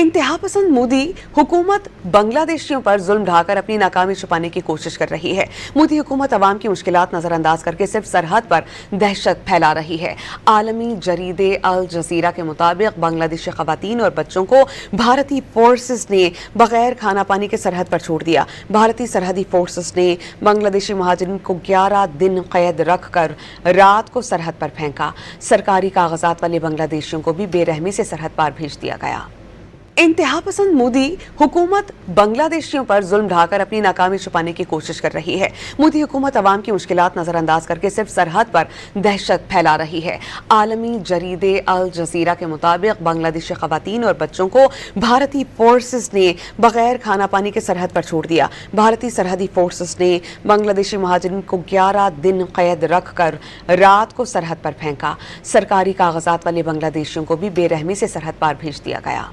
इंतहा पसंद मोदी हुकूमत बांग्लादेशियों पर जुल्म ढाकर अपनी नाकामी छुपाने की कोशिश कर रही है। मोदी हुकूमत अवाम की मुश्किलात नजरअंदाज करके सिर्फ सरहद पर दहशत फैला रही है। आलमी जरीदे अल जजीरा के मुताबिक बांग्लादेशी खवातीन और बच्चों को भारतीय फोर्सेस ने बगैर खाना पानी के सरहद पर छोड़ दिया। भारतीय सरहदी फोर्सेस ने बांग्लादेशी महाजरीन को 11 दिन कैद रख कर रात को सरहद पर फेंका। सरकारी कागजात वाले बांग्लादेशियों को भी बेरहमी से सरहद पार भेज दिया गया। इंतहा पसंद मोदी हुकूमत बांग्लादेशियों पर जुल्म ढाकर अपनी नाकामी छुपाने की कोशिश कर रही है। मोदी हुकूमत अवाम की मुश्किलात नजरअंदाज करके सिर्फ सरहद पर दहशत फैला रही है। आलमी जरीदे अल जजीरा के मुताबिक बांग्लादेशी खवातीन और बच्चों को भारतीय फोर्सेस ने बगैर खाना पानी के सरहद पर छोड़ दिया। भारतीय सरहदी फोर्सेस ने बांग्लादेशी महाजरीन को 11 दिन कैद रख कर रात को सरहद पर फेंका। सरकारी कागजात वाले बांग्लादेशियों को भी बेरहमी से सरहद पार भेज दिया गया।